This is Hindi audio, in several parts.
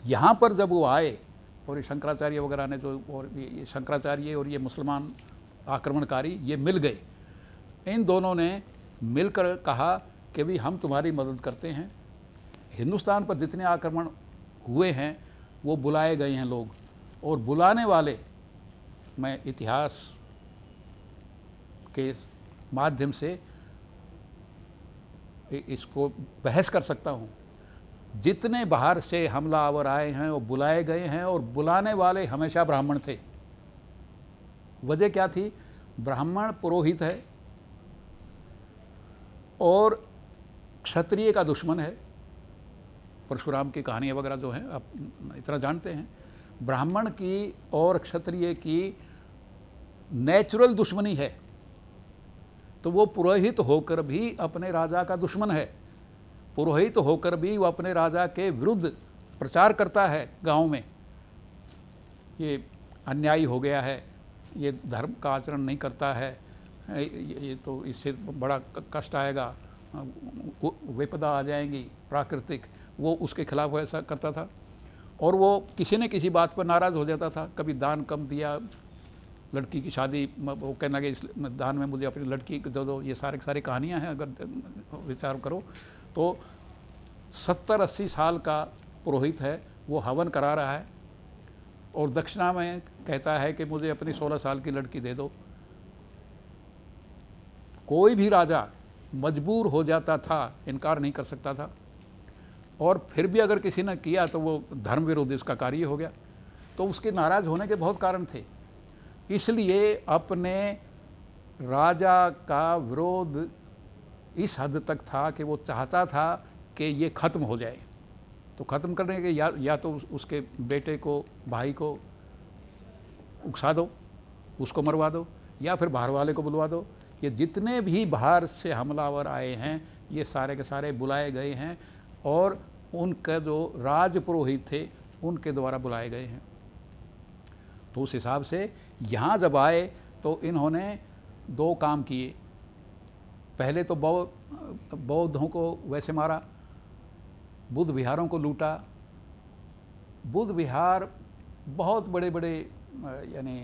यहाँ पर जब वो आए और ये शंकराचार्य वगैरह ने जो, और ये शंकराचार्य और ये मुसलमान आक्रमणकारी ये मिल गए, इन दोनों ने मिलकर कहा कि भी हम तुम्हारी मदद करते हैं। हिंदुस्तान पर जितने आक्रमण हुए हैं वो बुलाए गए हैं लोग, और बुलाने वाले मैं इतिहास के माध्यम से इसको बहस कर सकता हूँ। जितने बाहर से हमलावर आए हैं वो बुलाए गए हैं, और बुलाने वाले हमेशा ब्राह्मण थे। वजह क्या थी? ब्राह्मण पुरोहित है और क्षत्रिय का दुश्मन है। परशुराम की कहानियाँ वगैरह जो हैं आप इतना जानते हैं। ब्राह्मण की और क्षत्रिय की नेचुरल दुश्मनी है, तो वो पुरोहित होकर भी अपने राजा का दुश्मन है। पुरोहित होकर भी वो अपने राजा के विरुद्ध प्रचार करता है गांव में, ये अन्यायी हो गया है, ये धर्म का आचरण नहीं करता है, ये तो इससे बड़ा कष्ट आएगा, विपदा आ जाएंगी प्राकृतिक, वो उसके खिलाफ ऐसा करता था। और वो किसी न किसी बात पर नाराज़ हो जाता था। कभी दान कम दिया, लड़की की शादी, वो कहने लगे इस दान में मुझे अपनी लड़की दे दो। ये सारी कहानियाँ हैं, अगर विचार करो तो 70-80 साल का पुरोहित है, वो हवन करा रहा है और दक्षिणा में कहता है कि मुझे अपनी 16 साल की लड़की दे दो। कोई भी राजा मजबूर हो जाता था, इनकार नहीं कर सकता था, और फिर भी अगर किसी ने किया तो वो धर्म विरोधी उसका कार्य हो गया। तो उसके नाराज़ होने के बहुत कारण थे। इसलिए अपने राजा का विरोध इस हद तक था कि वो चाहता था कि ये ख़त्म हो जाए। तो ख़त्म करने के या तो उसके बेटे को, भाई को उकसा दो, उसको मरवा दो, या फिर बाहर वाले को बुलवा दो। ये जितने भी बाहर से हमलावर आए हैं ये सारे के सारे बुलाए गए हैं, और उनका जो राज पुरोहित थे उनके द्वारा बुलाए गए हैं। तो उस हिसाब से यहाँ जब आए तो इन्होंने 2 काम किए। पहले तो बौद्धों को वैसे मारा, बुद्ध विहारों को लूटा। बुद्ध विहार बहुत बड़े बड़े यानी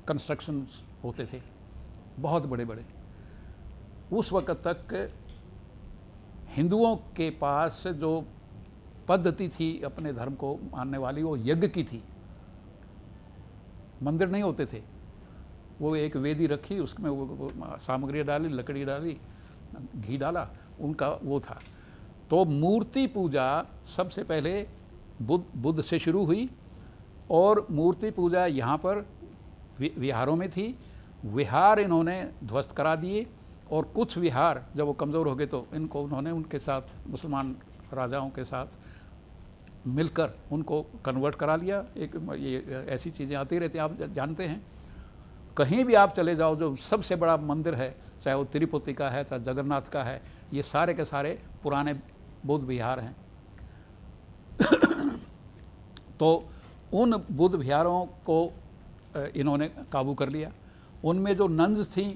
कंस्ट्रक्शंस होते थे, बहुत बड़े बड़े। उस वक़्त तक हिंदुओं के पास जो पद्धति थी अपने धर्म को मानने वाली, वो यज्ञ की थी। मंदिर नहीं होते थे। वो एक वेदी रखी, उसमें वो सामग्री डाली, लकड़ी डाली, घी डाला, उनका वो था। तो मूर्ति पूजा सबसे पहले बुद्ध से शुरू हुई, और मूर्ति पूजा यहाँ पर विहारों में थी। विहार इन्होंने ध्वस्त करा दिए, और कुछ विहार जब वो कमज़ोर हो गए तो इनको उन्होंने उनके साथ, मुसलमान राजाओं के साथ मिलकर उनको कन्वर्ट करा लिया। एक ये ऐसी चीज़ें आती रहती हैं, आप जानते हैं। कहीं भी आप चले जाओ, जो सबसे बड़ा मंदिर है, चाहे वो तिरुपति का है, चाहे जगन्नाथ का है, ये सारे के सारे पुराने बुद्ध विहार हैं। तो उन बुद्ध विहारों को इन्होंने काबू कर लिया। उनमें जो नन्स थीं,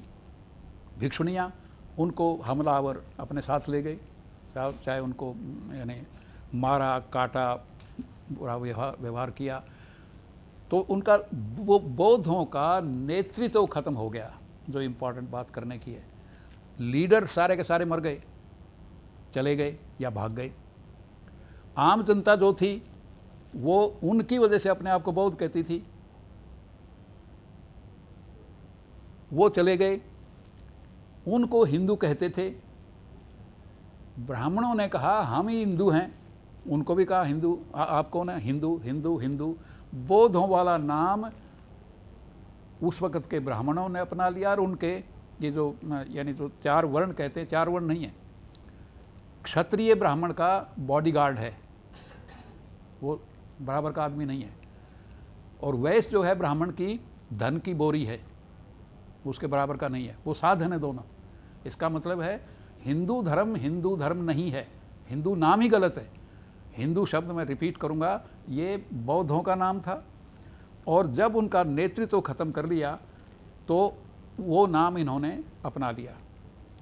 भिक्षुणियाँ, उनको हमलावर अपने साथ ले गए, चाहे उनको यानी मारा, काटा, बुरा व्यवहार किया। तो उनका वो बौद्धों का नेतृत्व खत्म हो गया, जो इम्पोर्टेंट बात करने की है। लीडर सारे के सारे मर गए, चले गए या भाग गए। आम जनता जो थी वो उनकी वजह से अपने आप को बौद्ध कहती थी, वो चले गए। उनको हिंदू कहते थे। ब्राह्मणों ने कहा हम ही हिंदू हैं, उनको भी कहा हिंदू। आप कौन है? हिंदू, हिंदू, हिंदू। बौद्धों वाला नाम उस वक़्त के ब्राह्मणों ने अपना लिया, और उनके ये जो यानी जो 4 वर्ण कहते हैं, 4 वर्ण नहीं है। क्षत्रिय ब्राह्मण का बॉडीगार्ड है, वो बराबर का आदमी नहीं है। और वैश्य जो है ब्राह्मण की धन की बोरी है, उसके बराबर का नहीं है, वो साधन है दोनों। इसका मतलब है हिंदू धर्म नहीं है, हिंदू नाम ही गलत है। हिंदू शब्द मैं रिपीट करूँगा, ये बौद्धों का नाम था, और जब उनका नेतृत्व ख़त्म कर लिया तो वो नाम इन्होंने अपना लिया।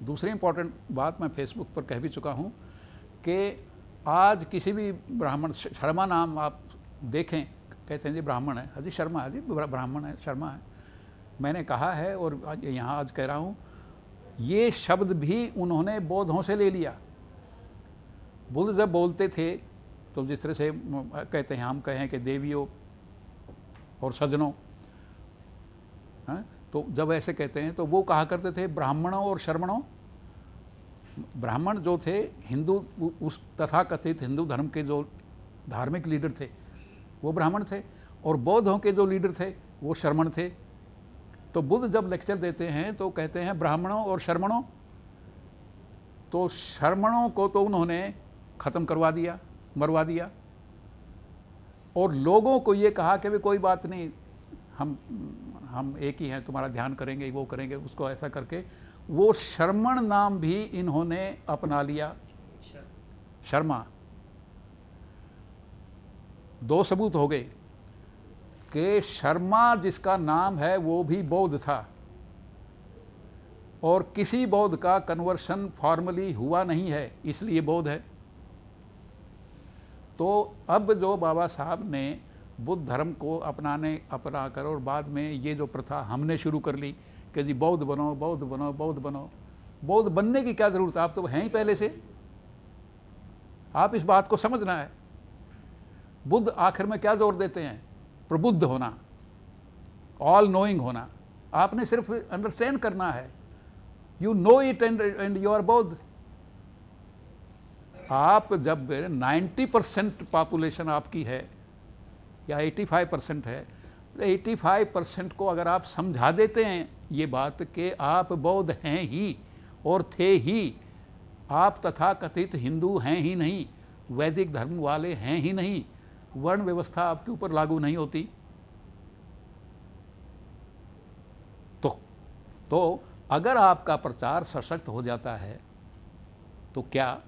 दूसरी इम्पॉर्टेंट बात मैं फेसबुक पर कह भी चुका हूँ कि आज किसी भी ब्राह्मण, शर्मा नाम आप देखें, कहते हैं जी ब्राह्मण है, अजी शर्मा है, जी ब्राह्मण है, शर्मा है। मैंने कहा है और यहाँ आज कह रहा हूँ, ये शब्द भी उन्होंने बौद्धों से ले लिया। बुद्ध जब बोलते थे तो जिस तरह से कहते हैं, हम कहें कि देवियों और सज्जनों, तो जब ऐसे कहते हैं तो वो कहा करते थे ब्राह्मणों और शर्मणों। ब्राह्मण जो थे हिंदू, उस तथाकथित हिंदू धर्म के जो धार्मिक लीडर थे वो ब्राह्मण थे, और बौद्धों के जो लीडर थे वो शर्मण थे। तो बुद्ध जब लेक्चर देते हैं तो कहते हैं ब्राह्मणों और शर्मणों। तो शर्मणों को तो उन्होंने ख़त्म करवा दिया, मरवा दिया, और लोगों को ये कहा कि भी कोई बात नहीं, हम एक ही हैं, तुम्हारा ध्यान करेंगे, वो करेंगे, उसको ऐसा करके वो शर्मण नाम भी इन्होंने अपना लिया, शर्मा। दो सबूत हो गए कि शर्मा जिसका नाम है वो भी बौद्ध था, और किसी बौद्ध का कन्वर्शन फॉर्मली हुआ नहीं है, इसलिए बौद्ध है। तो अब जो बाबा साहब ने बुद्ध धर्म को अपना कर और बाद में ये जो प्रथा हमने शुरू कर ली कि जी बौद्ध बनो, बौद्ध बनो, बौद्ध बनो। बौद्ध बनने की क्या ज़रूरत है, आप तो हैं ही पहले से। आप इस बात को समझना है। बुद्ध आखिर में क्या जोर देते हैं? प्रबुद्ध होना, ऑल नोइंग होना। आपने सिर्फ अंडरस्टैंड करना है, you know it and you are bored. आप जब 90% पॉपुलेशन आपकी है या 85% है, 85% को अगर आप समझा देते हैं ये बात कि आप बौद्ध हैं ही और थे ही, आप तथाकथित हिंदू हैं ही नहीं, वैदिक धर्म वाले हैं ही नहीं, वर्ण व्यवस्था आपके ऊपर लागू नहीं होती, तो अगर आपका प्रचार सशक्त हो जाता है तो क्या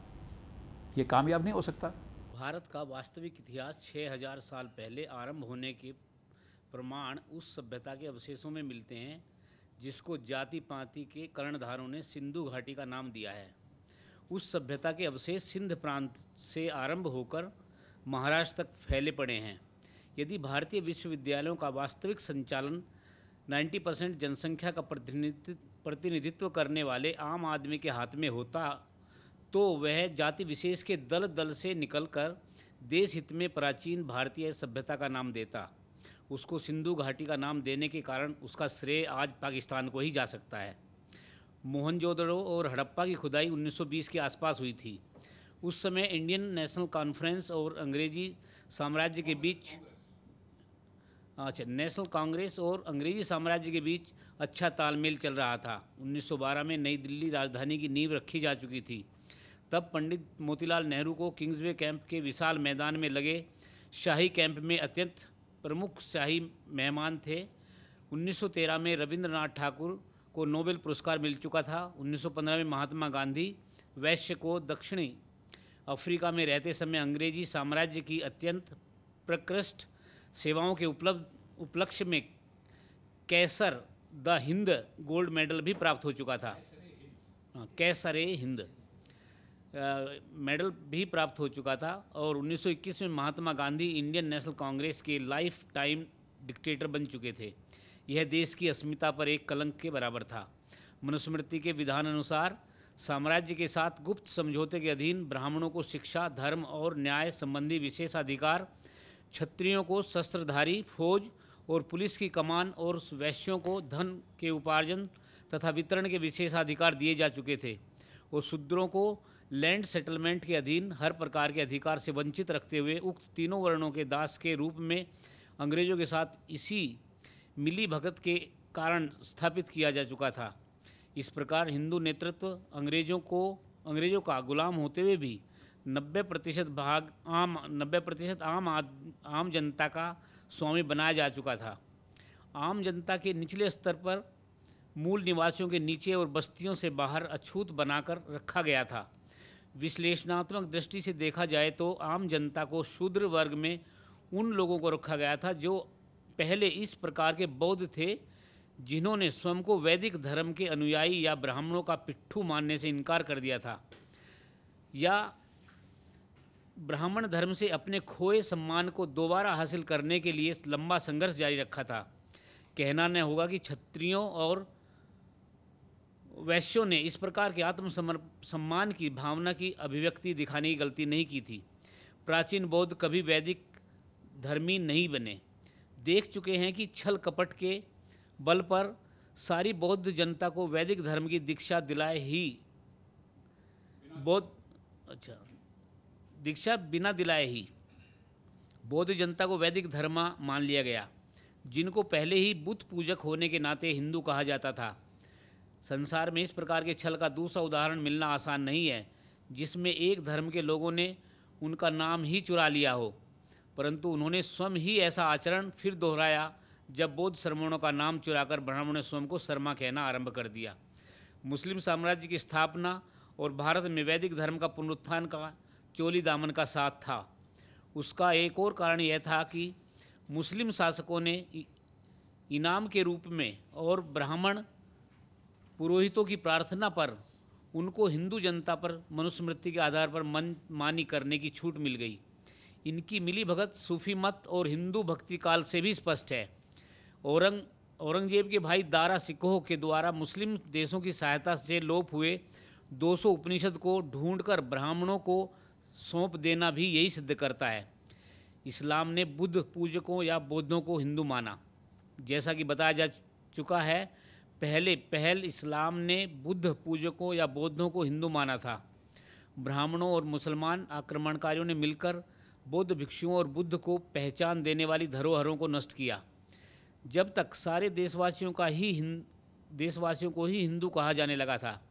ये कामयाब नहीं हो सकता? भारत का वास्तविक इतिहास 6000 साल पहले आरंभ होने के प्रमाण उस सभ्यता के अवशेषों में मिलते हैं जिसको जाति पाति के कर्णधारों ने सिंधु घाटी का नाम दिया है। उस सभ्यता के अवशेष सिंध प्रांत से आरंभ होकर महाराष्ट्र तक फैले पड़े हैं। यदि भारतीय विश्वविद्यालयों का वास्तविक संचालन 90% जनसंख्या का प्रतिनिधित्व करने वाले आम आदमी के हाथ में होता तो वह जाति विशेष के दल दल से निकलकर देश हित में प्राचीन भारतीय सभ्यता का नाम देता। उसको सिंधु घाटी का नाम देने के कारण उसका श्रेय आज पाकिस्तान को ही जा सकता है। मोहनजोदड़ो और हड़प्पा की खुदाई 1920 के आसपास हुई थी। उस समय इंडियन नेशनल कॉन्फ्रेंस और अंग्रेजी साम्राज्य के बीच नेशनल कांग्रेस और अंग्रेजी साम्राज्य के बीच अच्छा तालमेल चल रहा था। 1912 में नई दिल्ली राजधानी की नींव रखी जा चुकी थी। तब पंडित मोतीलाल नेहरू को किंग्सवे कैंप के विशाल मैदान में लगे शाही कैंप में अत्यंत प्रमुख शाही मेहमान थे। 1913 में रविंद्रनाथ ठाकुर को नोबेल पुरस्कार मिल चुका था। 1915 में महात्मा गांधी वैश्य को दक्षिणी अफ्रीका में रहते समय अंग्रेजी साम्राज्य की अत्यंत प्रकृष्ट सेवाओं के उपलक्ष्य में कैसर द हिंद गोल्ड मेडल भी प्राप्त हो चुका था। कैसर हिंद मेडल भी प्राप्त हो चुका था। और 1921 में महात्मा गांधी इंडियन नेशनल कांग्रेस के लाइफ टाइम डिक्टेटर बन चुके थे। यह देश की अस्मिता पर एक कलंक के बराबर था। मनुस्मृति के विधान अनुसार साम्राज्य के साथ गुप्त समझौते के अधीन ब्राह्मणों को शिक्षा, धर्म और न्याय संबंधी विशेष अधिकार, क्षत्रियों को शस्त्रधारी फौज और पुलिस की कमान और वैश्यों को धन के उपार्जन तथा वितरण के विशेषाधिकार दिए जा चुके थे, और शूद्रों को लैंड सेटलमेंट के अधीन हर प्रकार के अधिकार से वंचित रखते हुए उक्त तीनों वर्णों के दास के रूप में अंग्रेज़ों के साथ इसी मिली भगत के कारण स्थापित किया जा चुका था। इस प्रकार हिंदू नेतृत्व अंग्रेज़ों का गुलाम होते हुए भी 90% आम जनता का स्वामी बनाया जा चुका था। आम जनता के निचले स्तर पर मूल निवासियों के नीचे और बस्तियों से बाहर अछूत बनाकर रखा गया था। विश्लेषणात्मक दृष्टि से देखा जाए तो आम जनता को शूद्र वर्ग में उन लोगों को रखा गया था जो पहले इस प्रकार के बौद्ध थे जिन्होंने स्वयं को वैदिक धर्म के अनुयायी या ब्राह्मणों का पिट्ठू मानने से इनकार कर दिया था, या ब्राह्मण धर्म से अपने खोए सम्मान को दोबारा हासिल करने के लिए लंबा संघर्ष जारी रखा था। कहना न होगा कि क्षत्रियों और वैश्यों ने इस प्रकार के सम्मान की भावना की अभिव्यक्ति दिखाने की गलती नहीं की थी। प्राचीन बौद्ध कभी वैदिक धर्मी नहीं बने। देख चुके हैं कि छल कपट के बल पर सारी बौद्ध जनता को वैदिक धर्म की दीक्षा बिना दिलाए ही बौद्ध जनता को वैदिक धर्म मान लिया गया, जिनको पहले ही बुत पूजक होने के नाते हिंदू कहा जाता था। संसार में इस प्रकार के छल का दूसरा उदाहरण मिलना आसान नहीं है, जिसमें एक धर्म के लोगों ने उनका नाम ही चुरा लिया हो, परंतु उन्होंने स्वयं ही ऐसा आचरण फिर दोहराया जब बौद्ध शर्मणों का नाम चुराकर ब्राह्मणों ने स्वयं को शर्मा कहना आरंभ कर दिया। मुस्लिम साम्राज्य की स्थापना और भारत में वैदिक धर्म का पुनरुत्थान का चोली दामन का साथ था। उसका एक और कारण यह था कि मुस्लिम शासकों ने इनाम के रूप में और ब्राह्मण पुरोहितों की प्रार्थना पर उनको हिंदू जनता पर मनुस्मृति के आधार पर मनमानी करने की छूट मिल गई। इनकी मिलीभगत सूफी मत और हिंदू भक्ति काल से भी स्पष्ट है। औरंगजेब के भाई दारा सिकोह के द्वारा मुस्लिम देशों की सहायता से लोप हुए 200 उपनिषद को ढूंढकर ब्राह्मणों को सौंप देना भी यही सिद्ध करता है। इस्लाम ने बुद्ध पूजकों या बौद्धों को हिंदू माना। जैसा कि बताया जा चुका है, पहल इस्लाम ने बुद्ध पूजकों या बौद्धों को हिंदू माना था। ब्राह्मणों और मुसलमान आक्रमणकारियों ने मिलकर बौद्ध भिक्षुओं और बुद्ध को पहचान देने वाली धरोहरों को नष्ट किया। जब तक सारे देशवासियों को ही हिंदू कहा जाने लगा था।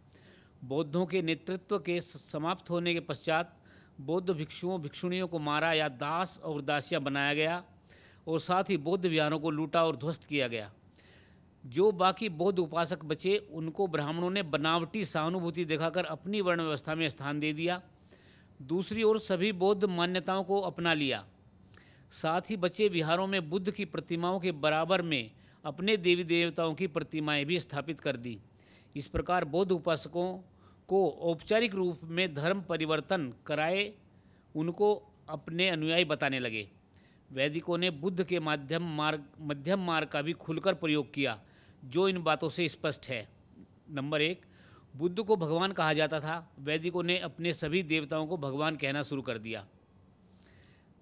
बौद्धों के नेतृत्व के समाप्त होने के पश्चात बौद्ध भिक्षुओं भिक्षुणियों को मारा या दास और दासियां बनाया गया और साथ ही बौद्ध विहारों को लूटा और ध्वस्त किया गया। जो बाकी बौद्ध उपासक बचे उनको ब्राह्मणों ने बनावटी सहानुभूति दिखाकर अपनी वर्ण व्यवस्था में स्थान दे दिया। दूसरी ओर सभी बौद्ध मान्यताओं को अपना लिया। साथ ही बचे विहारों में बुद्ध की प्रतिमाओं के बराबर में अपने देवी देवताओं की प्रतिमाएं भी स्थापित कर दी। इस प्रकार बौद्ध उपासकों को औपचारिक रूप में धर्म परिवर्तन कराए उनको अपने अनुयायी बताने लगे। वैदिकों ने बुद्ध के मध्यम मार्ग का भी खुलकर प्रयोग किया, जो इन बातों से स्पष्ट है। नंबर 1, बुद्ध को भगवान कहा जाता था। वैदिकों ने अपने सभी देवताओं को भगवान कहना शुरू कर दिया।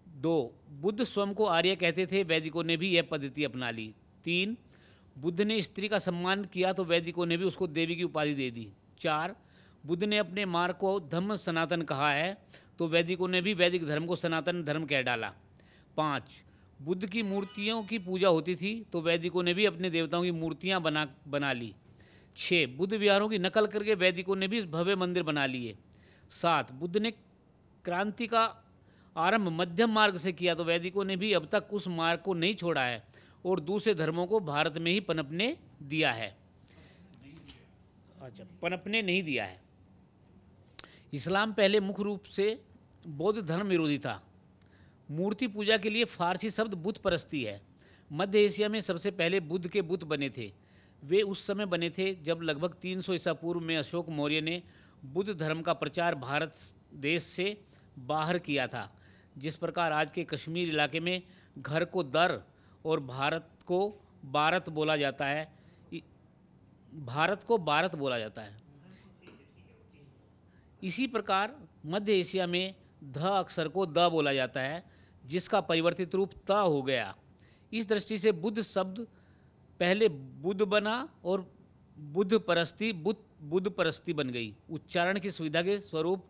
2, बुद्ध स्वयं को आर्य कहते थे। वैदिकों ने भी यह पद्धति अपना ली। 3, बुद्ध ने स्त्री का सम्मान किया तो वैदिकों ने भी उसको देवी की उपाधि दे दी। 4, बुद्ध ने अपने मार्ग को धम्म सनातन कहा है तो वैदिकों ने भी वैदिक धर्म को सनातन धर्म कह डाला। 5, बुद्ध की मूर्तियों की पूजा होती थी तो वैदिकों ने भी अपने देवताओं की मूर्तियां बना ली। 6, बुद्ध विहारों की नकल करके वैदिकों ने भी भव्य मंदिर बना लिए। 7, बुद्ध ने क्रांति का आरंभ मध्यम मार्ग से किया तो वैदिकों ने भी अब तक उस मार्ग को नहीं छोड़ा है और दूसरे धर्मों को भारत में ही पनपने दिया है। पनपने नहीं दिया है। इस्लाम पहले मुख्य रूप से बौद्ध धर्म विरोधी था। मूर्ति पूजा के लिए फारसी शब्द बुत परस्ती है। मध्य एशिया में सबसे पहले बुद्ध के बुत बने थे। वे उस समय बने थे जब लगभग 300 ईसा पूर्व में अशोक मौर्य ने बुद्ध धर्म का प्रचार भारत देश से बाहर किया था। जिस प्रकार आज के कश्मीर इलाके में घर को दर और भारत को भारत बोला जाता है, इसी प्रकार मध्य एशिया में ध अक्षर को द बोला जाता है, जिसका परिवर्तित रूप त हो गया। इस दृष्टि से बुद्ध शब्द पहले बुद्ध बना और बुद्ध परस्ती बन गई। उच्चारण की सुविधा के स्वरूप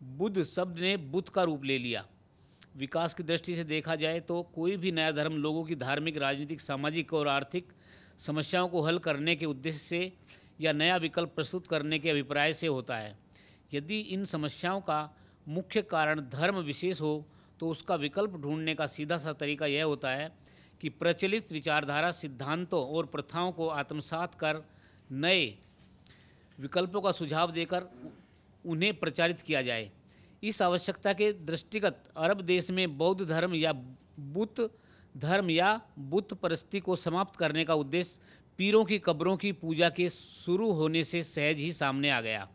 बुद्ध शब्द ने बुद्ध का रूप ले लिया। विकास की दृष्टि से देखा जाए तो कोई भी नया धर्म लोगों की धार्मिक, राजनीतिक, सामाजिक और आर्थिक समस्याओं को हल करने के उद्देश्य से या नया विकल्प प्रस्तुत करने के अभिप्राय से होता है। यदि इन समस्याओं का मुख्य कारण धर्म विशेष हो तो उसका विकल्प ढूंढने का सीधा सा तरीका यह होता है कि प्रचलित विचारधारा, सिद्धांतों और प्रथाओं को आत्मसात कर नए विकल्पों का सुझाव देकर उन्हें प्रचारित किया जाए। इस आवश्यकता के दृष्टिगत अरब देश में बौद्ध धर्म या बुत धर्म या बुत परस्ती को समाप्त करने का उद्देश्य पीरों की कब्रों की पूजा के शुरू होने से सहज ही सामने आ गया।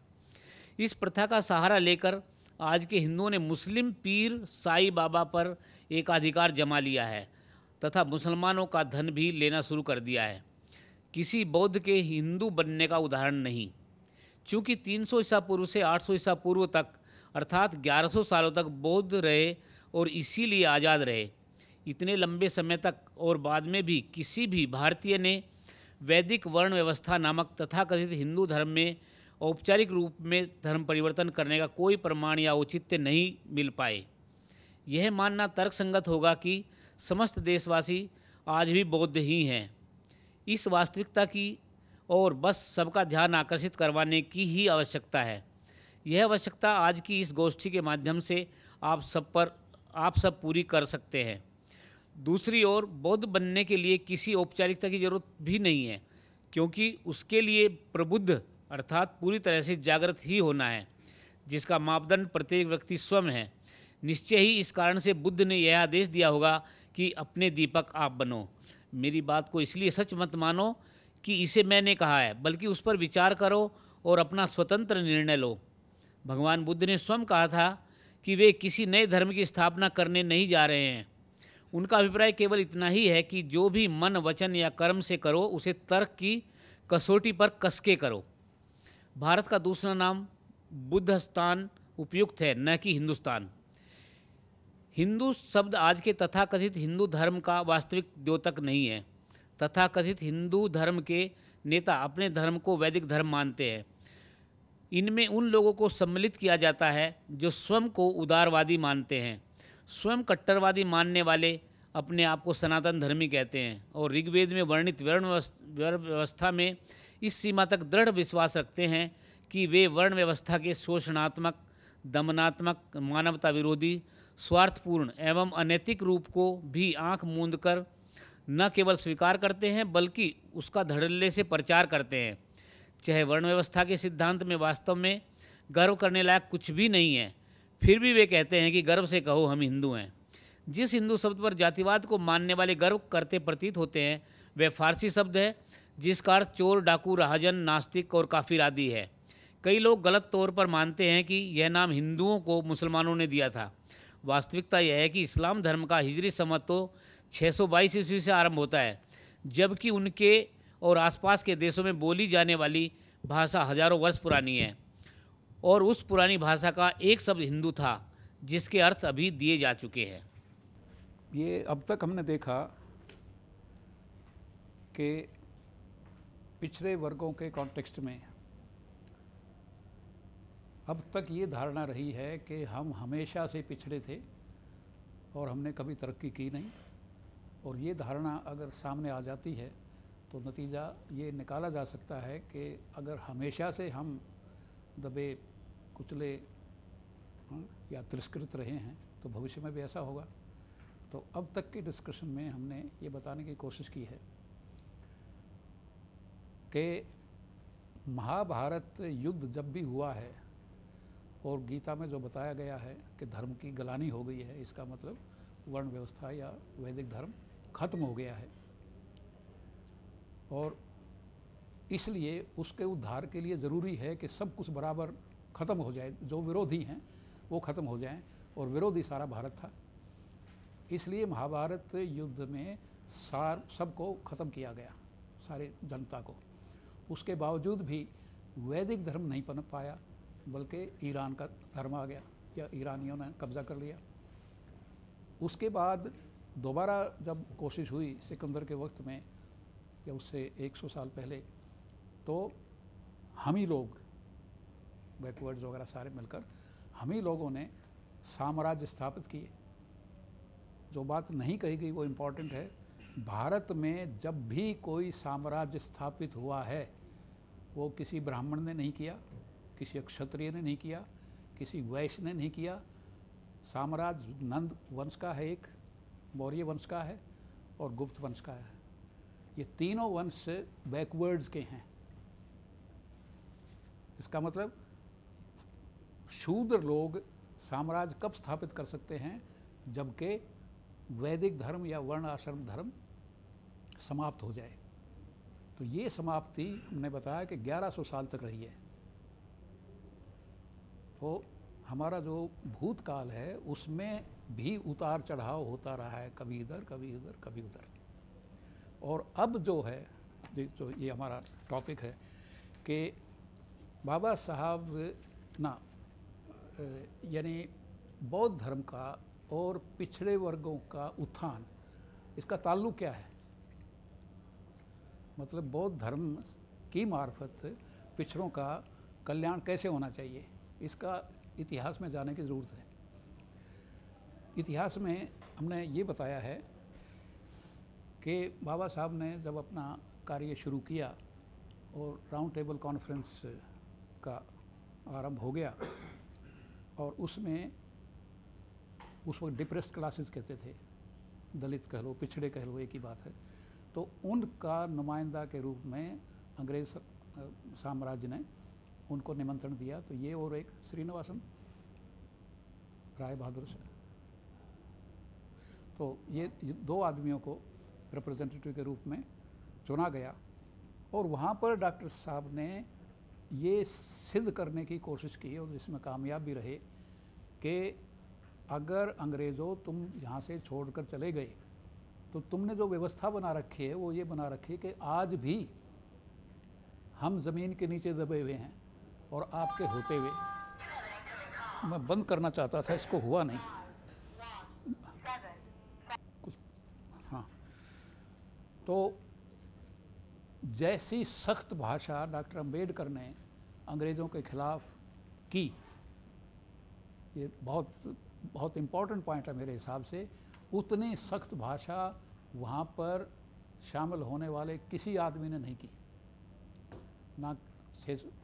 इस प्रथा का सहारा लेकर आज के हिंदुओं ने मुस्लिम पीर साईं बाबा पर एकाधिकार जमा लिया है तथा मुसलमानों का धन भी लेना शुरू कर दिया है। किसी बौद्ध के हिंदू बनने का उदाहरण नहीं। चूँकि 300 ईसा पूर्व से 800 ईसा पूर्व तक अर्थात 1100 सालों तक बौद्ध रहे और इसीलिए आज़ाद रहे। इतने लंबे समय तक और बाद में भी किसी भी भारतीय ने वैदिक वर्ण व्यवस्था नामक तथाकथित हिंदू धर्म में औपचारिक रूप में धर्म परिवर्तन करने का कोई प्रमाण या औचित्य नहीं मिल पाए। यह मानना तर्कसंगत होगा कि समस्त देशवासी आज भी बौद्ध ही हैं। इस वास्तविकता की और बस सबका ध्यान आकर्षित करवाने की ही आवश्यकता है। यह आवश्यकता आज की इस गोष्ठी के माध्यम से आप सब पूरी कर सकते हैं। दूसरी ओर बौद्ध बनने के लिए किसी औपचारिकता की जरूरत भी नहीं है, क्योंकि उसके लिए प्रबुद्ध अर्थात पूरी तरह से जागृत ही होना है, जिसका मापदंड प्रत्येक व्यक्ति स्वयं है। निश्चय ही इस कारण से बुद्ध ने यह आदेश दिया होगा कि अपने दीपक आप बनो। मेरी बात को इसलिए सच मत मानो कि इसे मैंने कहा है, बल्कि उस पर विचार करो और अपना स्वतंत्र निर्णय लो। भगवान बुद्ध ने स्वयं कहा था कि वे किसी नए धर्म की स्थापना करने नहीं जा रहे हैं। उनका अभिप्राय केवल इतना ही है कि जो भी मन वचन या कर्म से करो उसे तर्क की कसौटी पर कस के करो। भारत का दूसरा नाम बुद्धस्तान उपयुक्त है, न कि हिंदुस्तान। हिंदू शब्द आज के तथाकथित हिंदू धर्म का वास्तविक द्योतक नहीं है। तथाकथित हिंदू धर्म के नेता अपने धर्म को वैदिक धर्म मानते हैं। इनमें उन लोगों को सम्मिलित किया जाता है जो स्वयं को उदारवादी मानते हैं। स्वयं कट्टरवादी मानने वाले अपने आप को सनातन धर्मी कहते हैं और ऋग्वेद में वर्णित वर्ण व्यवस्था में इस सीमा तक दृढ़ विश्वास रखते हैं कि वे वर्ण व्यवस्था के शोषणात्मक, दमनात्मक, मानवता विरोधी, स्वार्थपूर्ण एवं अनैतिक रूप को भी आंख मूंद कर न केवल स्वीकार करते हैं बल्कि उसका धड़ल्ले से प्रचार करते हैं। चाहे वर्ण व्यवस्था के सिद्धांत में वास्तव में गर्व करने लायक कुछ भी नहीं है, फिर भी वे कहते हैं कि गर्व से कहो हम हिंदू हैं। जिस हिंदू शब्द पर जातिवाद को मानने वाले गर्व करते प्रतीत होते हैं वह फारसी शब्द है, जिसका अर्थ चोर, डाकू, राहजन, नास्तिक और काफिर आदि है। कई लोग गलत तौर पर मानते हैं कि यह नाम हिंदुओं को मुसलमानों ने दिया था। वास्तविकता यह है कि इस्लाम धर्म का हिजरी संवत तो 622 ईस्वी से आरंभ होता है, जबकि उनके और आसपास के देशों में बोली जाने वाली भाषा हजारों वर्ष पुरानी है और उस पुरानी भाषा का एक शब्द हिंदू था, जिसके अर्थ अभी दिए जा चुके हैं। ये अब तक हमने देखा कि पिछड़े वर्गों के कॉन्टेक्स्ट में अब तक ये धारणा रही है कि हम हमेशा से पिछड़े थे और हमने कभी तरक्की की नहीं, और ये धारणा अगर सामने आ जाती है तो नतीजा ये निकाला जा सकता है कि अगर हमेशा से हम दबे कुचले या तिरस्कृत रहे हैं तो भविष्य में भी ऐसा होगा। तो अब तक के डिस्कशन में हमने ये बताने की कोशिश की है कि महाभारत युद्ध जब भी हुआ है और गीता में जो बताया गया है कि धर्म की गलानी हो गई है, इसका मतलब वर्ण व्यवस्था या वैदिक धर्म खत्म हो गया है, और इसलिए उसके उद्धार के लिए ज़रूरी है कि सब कुछ बराबर ख़त्म हो जाए, जो विरोधी हैं वो ख़त्म हो जाएं, और विरोधी सारा भारत था। इसलिए महाभारत युद्ध में सबको ख़त्म किया गया, सारे जनता को। उसके बावजूद भी वैदिक धर्म नहीं पनप पाया, बल्कि ईरान का धर्म आ गया या ईरानियों ने कब्ज़ा कर लिया। उसके बाद दोबारा जब कोशिश हुई सिकंदर के वक्त में या उससे 100 साल पहले, तो हम ही लोग बैकवर्ड्स वगैरह सारे मिलकर हम ही लोगों ने साम्राज्य स्थापित किए। जो बात नहीं कही गई वो इम्पॉर्टेंट है। भारत में जब भी कोई साम्राज्य स्थापित हुआ है वो किसी ब्राह्मण ने नहीं किया, किसी क्षत्रिय ने नहीं किया, किसी वैश्य ने नहीं किया। साम्राज्य नंद वंश का है, एक मौर्य वंश का है और गुप्त वंश का है। ये तीनों वंश बैकवर्ड्स के हैं। इसका मतलब शूद्र लोग साम्राज्य कब स्थापित कर सकते हैं, जबकि वैदिक धर्म या वर्ण आश्रम धर्म समाप्त हो जाए। तो ये समाप्ति हमने बताया कि 1100 साल तक रही है। तो हमारा जो भूतकाल है उसमें भी उतार चढ़ाव होता रहा है, कभी इधर कभी उधर कभी उधर। और अब जो है, जो ये हमारा टॉपिक है कि बाबा साहब ना यानी बौद्ध धर्म का और पिछड़े वर्गों का उत्थान, इसका ताल्लुक क्या है? मतलब बौद्ध धर्म की मार्फत पिछड़ों का कल्याण कैसे होना चाहिए, इसका इतिहास में जाने की ज़रूरत है। इतिहास में हमने ये बताया है कि बाबा साहब ने जब अपना कार्य शुरू किया और राउंड टेबल कॉन्फ्रेंस का आरंभ हो गया, और उसमें उस वक्त डिप्रेस्ड क्लासेस कहते थे, दलित कह लो, पिछड़े कह लो, एक ही बात है। तो उनका नुमाइंदा के रूप में अंग्रेज़ साम्राज्य ने उनको निमंत्रण दिया। तो ये और एक श्रीनिवासन राय बहादुर से, तो ये दो आदमियों को रिप्रेजेंटेटिव के रूप में चुना गया। और वहाँ पर डॉक्टर साहब ने ये सिद्ध करने की कोशिश की, और जिसमें कामयाब भी रहे, कि अगर अंग्रेज़ों तुम यहाँ से छोड़कर चले गए तो तुमने जो व्यवस्था बना रखी है वो ये बना रखी है कि आज भी हम ज़मीन के नीचे दबे हुए हैं, और आपके होते हुए मैं बंद करना चाहता था, इसको हुआ नहीं कुछ। हाँ, तो जैसी सख्त भाषा डॉक्टर अंबेडकर ने अंग्रेज़ों के खिलाफ की, ये बहुत इम्पोर्टेंट पॉइंट है मेरे हिसाब से, उतनी सख्त भाषा वहाँ पर शामिल होने वाले किसी आदमी ने नहीं की। ना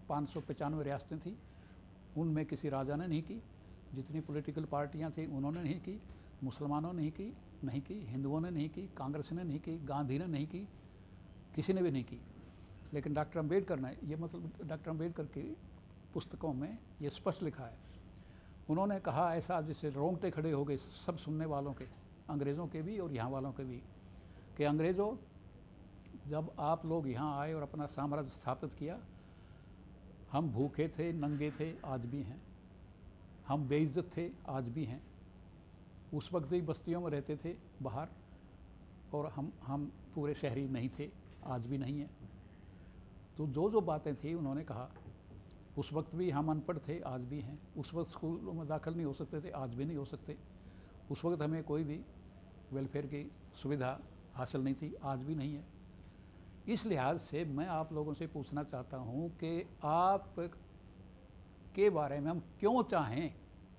595 रियासतें थी, उनमें किसी राजा ने नहीं की। जितनी पॉलिटिकल पार्टियाँ थी उन्होंने नहीं की, मुसलमानों ने नहीं की, हिंदुओं ने नहीं की, कांग्रेस ने नहीं की, गांधी ने नहीं की, किसी ने भी नहीं की। लेकिन डॉक्टर अंबेडकर ने, ये मतलब डॉक्टर अंबेडकर की पुस्तकों में ये स्पष्ट लिखा है। उन्होंने कहा ऐसा जिससे रोंगटे खड़े हो गए सब सुनने वालों के, अंग्रेज़ों के भी और यहाँ वालों के भी, कि अंग्रेज़ों जब आप लोग यहाँ आए और अपना साम्राज्य स्थापित किया, हम भूखे थे, नंगे थे, आज भी हैं। हम बेइज्जत थे, आज भी हैं। उस वक्त भी बस्तियों में रहते थे बाहर, और हम पूरे शहरी नहीं थे, आज भी नहीं हैं। तो जो बातें थी उन्होंने कहा, उस वक्त भी हम अनपढ़ थे, आज भी हैं। उस वक्त स्कूलों में दाखिल नहीं हो सकते थे, आज भी नहीं हो सकते। उस वक्त हमें कोई भी वेलफेयर की सुविधा हासिल नहीं थी, आज भी नहीं है। इस लिहाज से मैं आप लोगों से पूछना चाहता हूँ कि आप के बारे में हम क्यों चाहें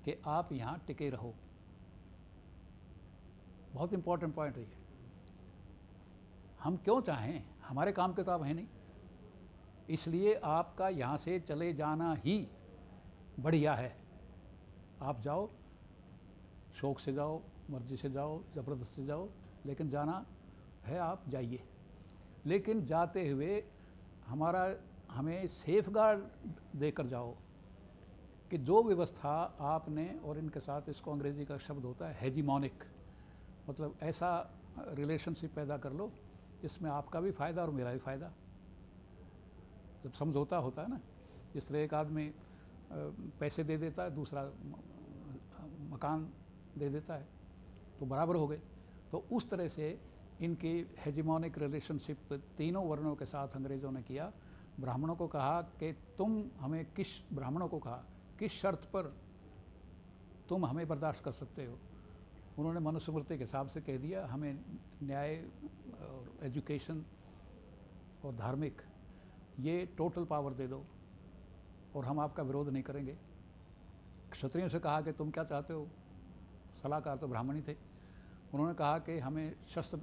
कि आप यहाँ टिके रहो। बहुत इम्पोर्टेंट पॉइंट है ये। हम क्यों चाहें, हमारे काम के तो आप हैं नहीं, इसलिए आपका यहाँ से चले जाना ही बढ़िया है। आप जाओ, शौक़ से जाओ, मर्जी से जाओ, ज़बरदस्ती से जाओ, लेकिन जाना है आप जाइए। लेकिन जाते हुए हमें सेफ गार्ड देकर जाओ कि जो व्यवस्था आपने, और इनके साथ इसको अंग्रेज़ी का शब्द होता है हेजीमोनिक, मतलब ऐसा रिलेशनशिप पैदा कर लो जिसमें आपका भी फ़ायदा और मेरा भी फ़ायदा। जब समझौता होता है ना, जिस तरह एक आदमी पैसे दे देता है, दूसरा मकान दे देता है, तो बराबर हो गए। तो उस तरह से इनकी हेजिमोनिक रिलेशनशिप तीनों वर्णों के साथ अंग्रेज़ों ने किया। ब्राह्मणों को कहा कि ब्राह्मणों को कहा किस शर्त पर तुम हमें बर्दाश्त कर सकते हो। उन्होंने मनुस्मृति के हिसाब से कह दिया, हमें न्याय और एजुकेशन और धार्मिक ये टोटल पावर दे दो और हम आपका विरोध नहीं करेंगे। क्षत्रियों से कहा कि तुम क्या चाहते हो, सलाहकार तो ब्राह्मण ही थे। उन्होंने कहा कि हमें शस्त्र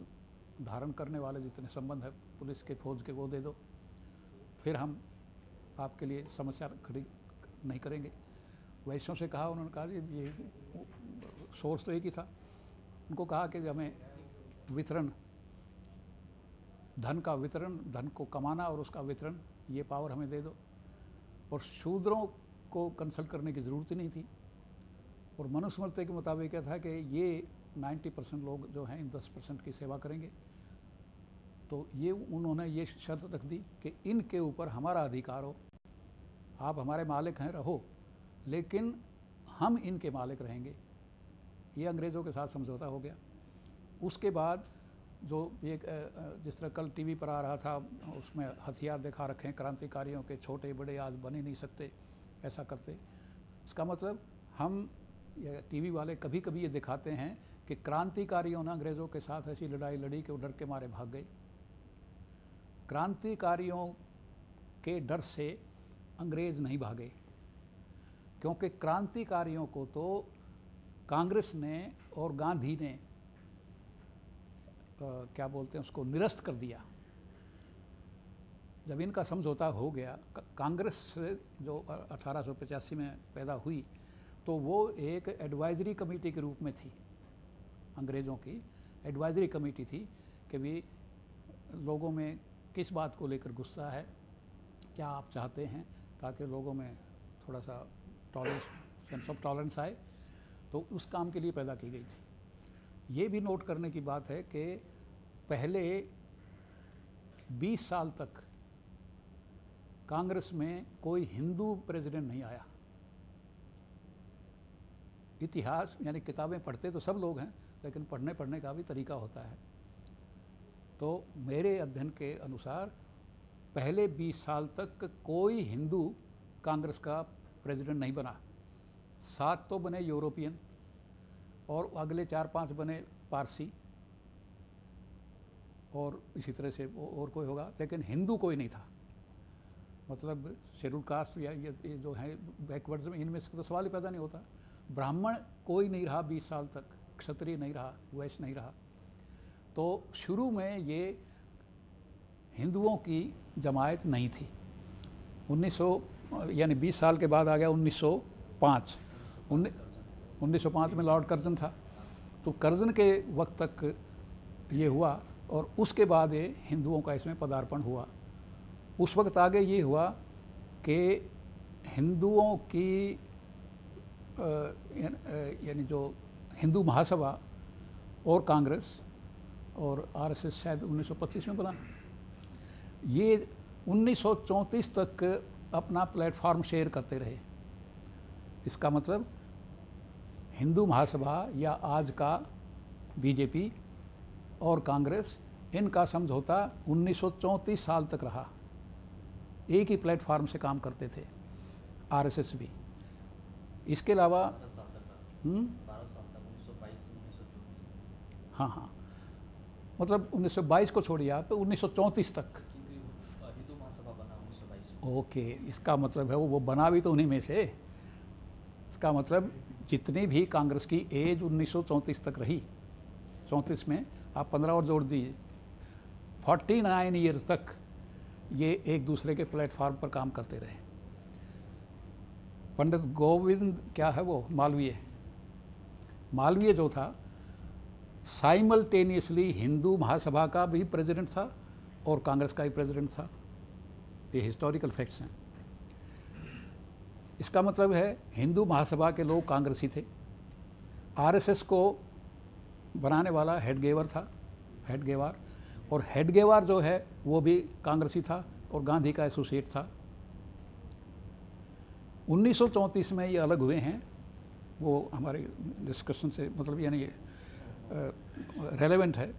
धारण करने वाले जितने संबंध है पुलिस के, फौज के, वो दे दो, फिर हम आपके लिए समस्या खड़ी नहीं करेंगे। वैश्यों से कहा, उन्होंने कहा ये सोर्स तो एक ही था। उनको कहा कि हमें वितरण, धन का वितरण, धन को कमाना और उसका वितरण, ये पावर हमें दे दो। और शूद्रों को कंसल्ट करने की ज़रूरत ही नहीं थी। और मनुस्मृति के मुताबिक क्या था कि ये 90% लोग जो हैं इन 10% की सेवा करेंगे। तो ये उन्होंने ये शर्त रख दी कि इनके ऊपर हमारा अधिकार हो, आप हमारे मालिक हैं, रहो, लेकिन हम इनके मालिक रहेंगे। ये अंग्रेज़ों के साथ समझौता हो गया। उसके बाद जो एक जिस तरह कल टीवी पर आ रहा था, उसमें हथियार दिखा रखे हैं क्रांतिकारियों के, छोटे बड़े आज बन ही नहीं सकते ऐसा करते। इसका मतलब हम टीवी वाले कभी कभी ये दिखाते हैं कि क्रांतिकारियों ने अंग्रेज़ों के साथ ऐसी लड़ाई लड़ी कि वो डर के मारे भाग गए। क्रांतिकारियों के डर से अंग्रेज़ नहीं भागे, क्योंकि क्रांतिकारियों को तो कांग्रेस ने और गांधी ने क्या बोलते हैं उसको, निरस्त कर दिया। जब इनका समझौता हो गया, कांग्रेस जो 1885 में पैदा हुई, तो वो एक एडवाइजरी कमेटी के रूप में थी, अंग्रेज़ों की एडवाइजरी कमेटी थी कि भी लोगों में किस बात को लेकर गुस्सा है, क्या आप चाहते हैं, ताकि लोगों में थोड़ा सा टॉलरेंस, सेंस ऑफ टॉलरेंस आए। तो उस काम के लिए पैदा की गई थी। ये भी नोट करने की बात है कि पहले 20 साल तक कांग्रेस में कोई हिंदू प्रेसिडेंट नहीं आया। इतिहास यानी किताबें पढ़ते तो सब लोग हैं, लेकिन पढ़ने का भी तरीका होता है। तो मेरे अध्ययन के अनुसार पहले 20 साल तक कोई हिंदू कांग्रेस का प्रेसिडेंट नहीं बना। 7 तो बने यूरोपियन और अगले 4-5 बने पारसी और इसी तरह से और कोई होगा, लेकिन हिंदू कोई नहीं था। मतलब शेड्यूल कास्ट या ये जो है बैकवर्ड्स में, इनमें से तो सवाल ही पैदा नहीं होता। ब्राह्मण कोई नहीं रहा 20 साल तक, क्षत्रिय नहीं रहा, वैश्य नहीं रहा। तो शुरू में ये हिंदुओं की जमायत नहीं थी। 1900 यानी 20 साल के बाद आ गया 1905। 1905 में लॉर्ड कर्जन था, तो कर्जन के वक्त तक ये हुआ और उसके बाद ये हिंदुओं का इसमें पदार्पण हुआ। उस वक्त आगे ये हुआ कि हिंदुओं की यानी जो हिंदू महासभा और कांग्रेस और आरएसएस शायद 1925 में बना, ये 1934 तक अपना प्लेटफॉर्म शेयर करते रहे। इसका मतलब हिंदू महासभा या आज का बीजेपी और कांग्रेस, इनका समझौता 1934 साल तक रहा। एक ही प्लेटफॉर्म से काम करते थे। आरएसएस भी। इसके अलावा हाँ, मतलब 1922 को छोड़िए आप, 1934 तक। हिंदू महासभा बना 1922। ओके, इसका मतलब है वो बना भी तो उन्हीं में से। इसका मतलब जितनी भी कांग्रेस की एज 1934 तक रही, 34 में आप 15 और जोड़ दीजिए, 49 ईयर्स तक ये एक दूसरे के प्लेटफॉर्म पर काम करते रहे। पंडित गोविंद क्या है वो, मालवीय जो था, साइमल्टेनियसली हिंदू महासभा का भी प्रेसिडेंट था और कांग्रेस का भी प्रेसिडेंट था। ये हिस्टोरिकल फैक्ट्स हैं। इसका मतलब है हिंदू महासभा के लोग कांग्रेसी थे। आरएसएस को बनाने वाला हेडगेवार था, हेडगेवार, और हेडगेवार जो है वो भी कांग्रेसी था और गांधी का एसोसिएट था। 1934 में ये अलग हुए हैं। वो हमारे डिस्कशन से मतलब यानी रेलेवेंट है।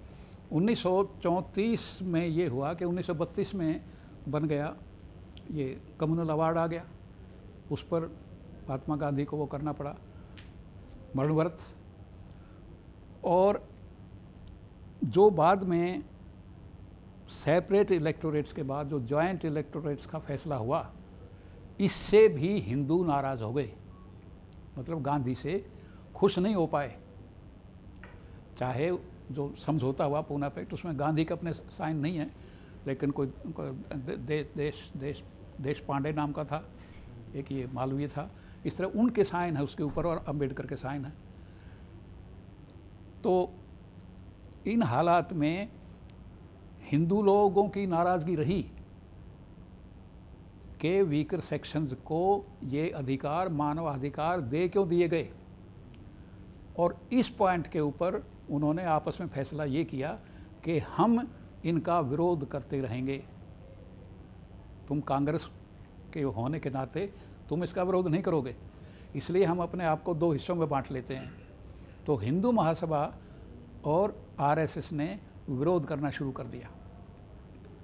1934 में ये हुआ कि 1932 में बन गया, ये कम्युनल अवार्ड आ गया, उस पर महात्मा गांधी को वो करना पड़ा, मरणव्रत। और जो बाद में सेपरेट इलेक्टोरेट्स के बाद जो जॉइंट इलेक्टोरेट्स का फैसला हुआ, इससे भी हिंदू नाराज़ हो गए। मतलब गांधी से खुश नहीं हो पाए। चाहे जो समझौता हुआ पूना पैक्ट, उसमें गांधी के अपने साइन नहीं है, लेकिन कोई देश पांडे नाम का था, एक ये मालवीय था, इस तरह उनके साइन है उसके ऊपर और अम्बेडकर के साइन है। तो इन हालात में हिंदू लोगों की नाराज़गी रही कि वीकर सेक्शंस को ये अधिकार, मानवाधिकार दे क्यों दिए गए। और इस पॉइंट के ऊपर उन्होंने आपस में फैसला ये किया कि हम इनका विरोध करते रहेंगे। तुम कांग्रेस के होने के नाते तुम इसका विरोध नहीं करोगे, इसलिए हम अपने आप को दो हिस्सों में बांट लेते हैं। तो हिंदू महासभा और आरएसएस ने विरोध करना शुरू कर दिया।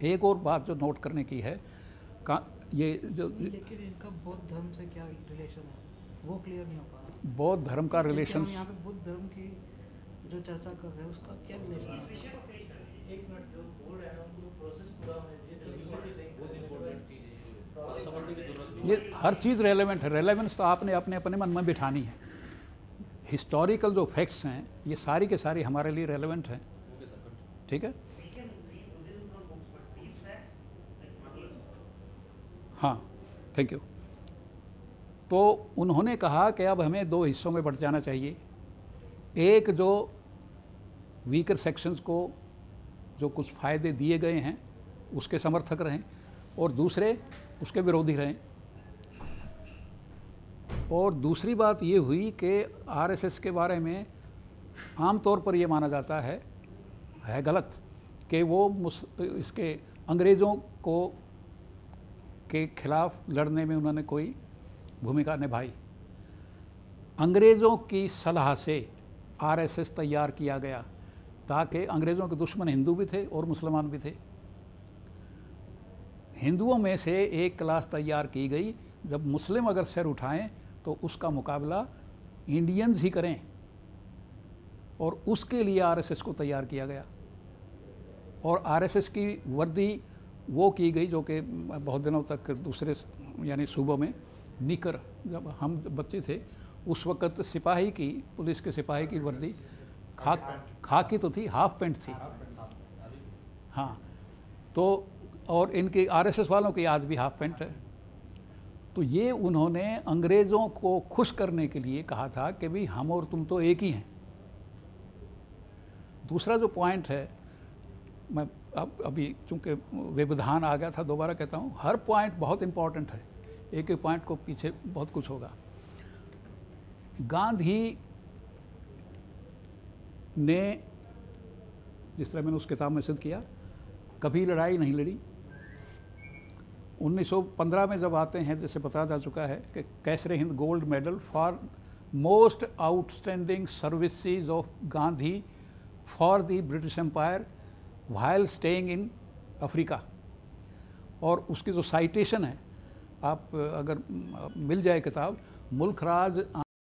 एक और बात जो नोट करने की है, ये जो लेकिन इनका बौद्ध धर्म से क्या रिलेशन है वो क्लियर नहीं हो पा रहा। बौद्ध धर्म का रिलेशन, यहाँ पे बुद्ध धर्म की जो चर्चा कर रहे हैं उसका क्या रिलेशन है? एक मिनट, जो बोल रहे हैं उनको प्रोसेस पूरा होना चाहिए, तो बहुत इंपॉर्टेंट चीज़ है, समझने की जरूरत नहीं। ये हर चीज़ रेलेवेंट है। रेलेवेंस तो आपने अपने अपने मन में बिठानी है। हिस्टोरिकल जो फैक्ट्स हैं ये सारी के सारी हमारे लिए रेलेवेंट हैं, ठीक है। हाँ, थैंक यू। तो उन्होंने कहा कि अब हमें दो हिस्सों में बट जाना चाहिए। एक जो वीकर सेक्शंस को जो कुछ फ़ायदे दिए गए हैं उसके समर्थक रहें, और दूसरे उसके विरोधी रहें। और दूसरी बात ये हुई कि आरएसएस के बारे में आम तौर पर ये माना जाता है गलत कि वो इसके अंग्रेज़ों को के खिलाफ लड़ने में उन्होंने कोई भूमिका निभाई। अंग्रेज़ों की सलाह से आरएसएस तैयार किया गया ताकि अंग्रेज़ों के दुश्मन हिंदू भी थे और मुसलमान भी थे। हिंदुओं में से एक क्लास तैयार की गई, जब मुस्लिम अगर सिर उठाएं तो उसका मुकाबला इंडियंस ही करें, और उसके लिए आरएसएस को तैयार किया गया। और आरएसएस की वर्दी वो की गई जो कि बहुत दिनों तक दूसरे यानी सूबों में निकर, जब हम बच्चे थे उस वक़्त सिपाही की, पुलिस के सिपाही की वर्दी खाकी तो थी, हाफ पैंट थी। हाँ, तो और इनके आरएसएस वालों की आज भी हाफ पैंट है। तो ये उन्होंने अंग्रेज़ों को खुश करने के लिए कहा था कि भाई हम और तुम तो एक ही हैं। दूसरा जो पॉइंट है, मैं अब अभी चूँकि व्यवधान आ गया था दोबारा कहता हूँ, हर पॉइंट बहुत इम्पॉर्टेंट है, एक एक पॉइंट को पीछे बहुत कुछ होगा। गांधी ने, जिस तरह मैंने उस किताब में सिद्ध किया, कभी लड़ाई नहीं लड़ी। 1915 में जब आते हैं, जैसे बताया जा चुका है कि Kaisar-i-Hind gold medal for most outstanding services of Gandhi for the British Empire while staying in Africa. और उसकी जो साइटेशन है, आप अगर मिल जाए किताब, मुल्क राज